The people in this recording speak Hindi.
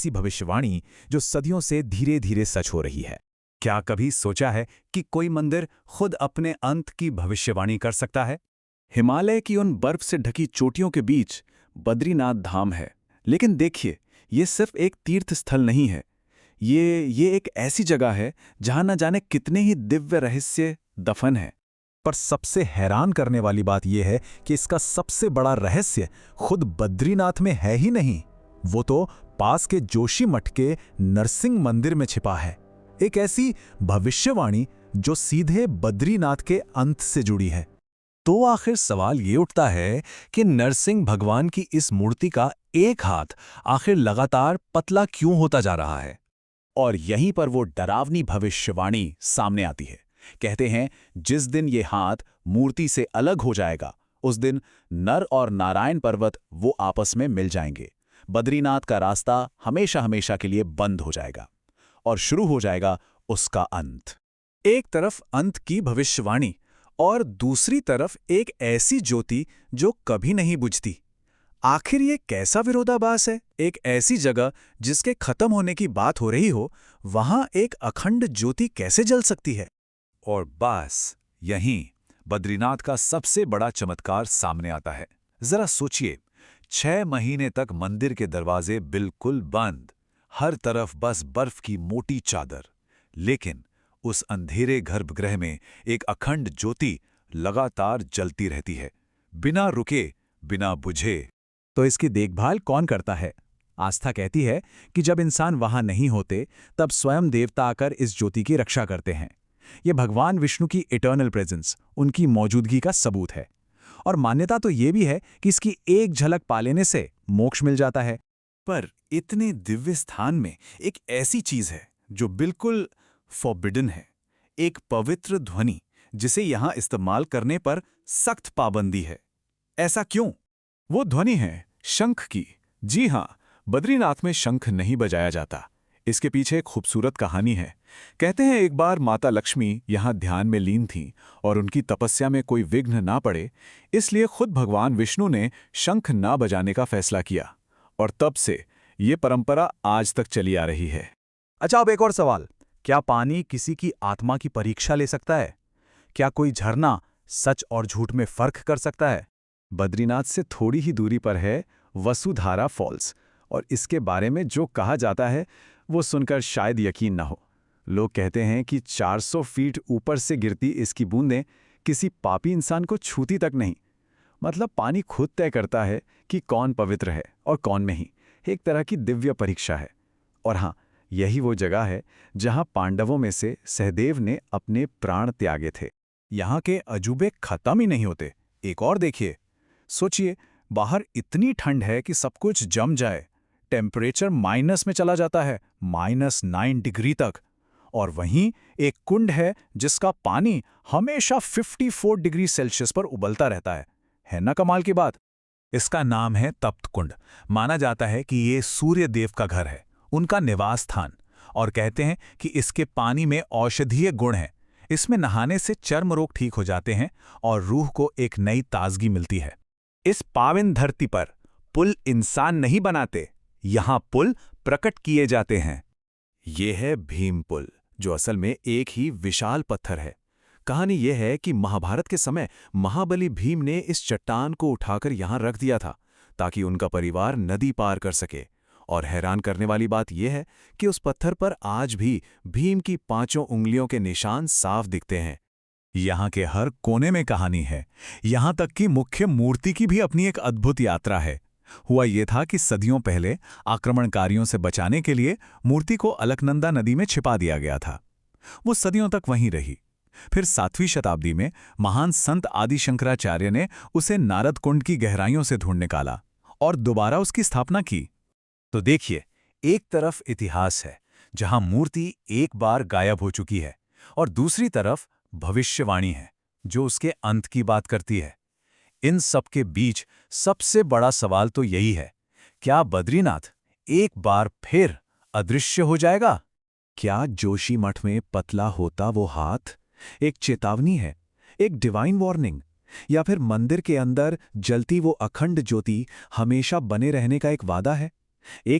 ऐसी भविष्यवाणी जो सदियों से धीरे धीरे सच हो रही है। क्या कभी सोचा है कि कोई मंदिर खुद अपने अंत की भविष्यवाणी कर सकता है? हिमालय की उन बर्फ से ढकी चोटियों के बीच बद्रीनाथ धाम है। लेकिन देखिए, ये सिर्फ एक तीर्थ स्थल नहीं है। ये एक ऐसी जगह है जहां न जाने कितने ही दिव्य रहस्य दफन है। पर सबसे हैरान करने वाली बात यह है कि इसका सबसे बड़ा रहस्य खुद बद्रीनाथ में है ही नहीं, वो तो पास के जोशी मठ के नरसिंह मंदिर में छिपा है। एक ऐसी भविष्यवाणी जो सीधे बद्रीनाथ के अंत से जुड़ी है। तो आखिर सवाल ये उठता है कि नरसिंह भगवान की इस मूर्ति का एक हाथ आखिर लगातार पतला क्यों होता जा रहा है? और यहीं पर वो डरावनी भविष्यवाणी सामने आती है। कहते हैं जिस दिन ये हाथ मूर्ति से अलग हो जाएगा, उस दिन नर और नारायण पर्वत वो आपस में मिल जाएंगे। बद्रीनाथ का रास्ता हमेशा हमेशा के लिए बंद हो जाएगा और शुरू हो जाएगा उसका अंत। एक तरफ अंत की भविष्यवाणी और दूसरी तरफ एक ऐसी ज्योति जो कभी नहीं बुझती। आखिर ये कैसा विरोधाभास है? एक ऐसी जगह जिसके खत्म होने की बात हो रही हो, वहां एक अखंड ज्योति कैसे जल सकती है? और बस यहीं बद्रीनाथ का सबसे बड़ा चमत्कार सामने आता है। जरा सोचिए, 6 महीने तक मंदिर के दरवाजे बिल्कुल बंद, हर तरफ बस बर्फ की मोटी चादर, लेकिन उस अंधेरे गर्भगृह में एक अखंड ज्योति लगातार जलती रहती है, बिना रुके, बिना बुझे। तो इसकी देखभाल कौन करता है? आस्था कहती है कि जब इंसान वहां नहीं होते, तब स्वयं देवता आकर इस ज्योति की रक्षा करते हैं। ये भगवान विष्णु की इटर्नल प्रेजेंस, उनकी मौजूदगी का सबूत है। और मान्यता तो ये भी है कि इसकी एक झलक पा लेने से मोक्ष मिल जाता है। पर इतने दिव्य स्थान में एक ऐसी चीज है जो बिल्कुल फॉरबिडन है, एक पवित्र ध्वनि जिसे यहां इस्तेमाल करने पर सख्त पाबंदी है। ऐसा क्यों? वो ध्वनि है शंख की। जी हां, बद्रीनाथ में शंख नहीं बजाया जाता। इसके पीछे एक खूबसूरत कहानी है। कहते हैं एक बार माता लक्ष्मी यहां ध्यान में लीन थीं और उनकी तपस्या में कोई विघ्न ना पड़े, इसलिए खुद भगवान विष्णु ने शंख ना बजाने का फैसला किया, और तब से ये परंपरा आज तक चली आ रही है। अच्छा, अब एक और सवाल। क्या पानी किसी की आत्मा की परीक्षा ले सकता है? क्या कोई झरना सच और झूठ में फर्क कर सकता है? बद्रीनाथ से थोड़ी ही दूरी पर है वसुधारा फॉल्स, और इसके बारे में जो कहा जाता है वो सुनकर शायद यकीन ना हो। लोग कहते हैं कि 400 फीट ऊपर से गिरती इसकी बूंदें किसी पापी इंसान को छूती तक नहीं। मतलब पानी खुद तय करता है कि कौन पवित्र है और कौन नहीं। एक तरह की दिव्य परीक्षा है। और हाँ, यही वो जगह है जहां पांडवों में से सहदेव ने अपने प्राण त्यागे थे। यहाँ के अजूबे खत्म ही नहीं होते। एक और देखिए, सोचिए, बाहर इतनी ठंड है कि सब कुछ जम जाए। टेम्परेचर माइनस में चला जाता है, -9 डिग्री तक। और वहीं एक कुंड है जिसका पानी हमेशा 54 डिग्री सेल्सियस पर उबलता रहता है ना कमाल की बात? इसका नाम है तप्त कुंड। माना जाता है कि ये सूर्य देव का घर है, उनका निवास स्थान। और कहते हैं कि इसके पानी में औषधीय गुण हैं। इसमें नहाने से चर्म रोग ठीक हो जाते हैं और रूह को एक नई ताजगी मिलती है। इस पावन धरती पर पुल इंसान नहीं बनाते, यहां पुल प्रकट किए जाते हैं। ये है भीम पुल, जो असल में एक ही विशाल पत्थर है। कहानी यह है कि महाभारत के समय महाबली भीम ने इस चट्टान को उठाकर यहां रख दिया था ताकि उनका परिवार नदी पार कर सके। और हैरान करने वाली बात यह है कि उस पत्थर पर आज भी भीम की 5 उंगलियों के निशान साफ दिखते हैं। यहाँ के हर कोने में कहानी है। यहाँ तक कि मुख्य मूर्ति की भी अपनी एक अद्भुत यात्रा है। हुआ ये था कि सदियों पहले आक्रमणकारियों से बचाने के लिए मूर्ति को अलकनंदा नदी में छिपा दिया गया था। वो सदियों तक वहीं रही। फिर 7वीं शताब्दी में महान संत आदि शंकराचार्य ने उसे नारद कुंड की गहराइयों से ढूंढ निकाला और दोबारा उसकी स्थापना की। तो देखिए, एक तरफ इतिहास है जहां मूर्ति एक बार गायब हो चुकी है, और दूसरी तरफ भविष्यवाणी है जो उसके अंत की बात करती है। इन सब के बीच सबसे बड़ा सवाल तो यही है, क्या बद्रीनाथ एक बार फिर अदृश्य हो जाएगा? क्या जोशी मठ में पतला होता वो हाथ एक चेतावनी है, एक डिवाइन वार्निंग, या फिर मंदिर के अंदर जलती वो अखंड ज्योति हमेशा बने रहने का एक वादा है? एक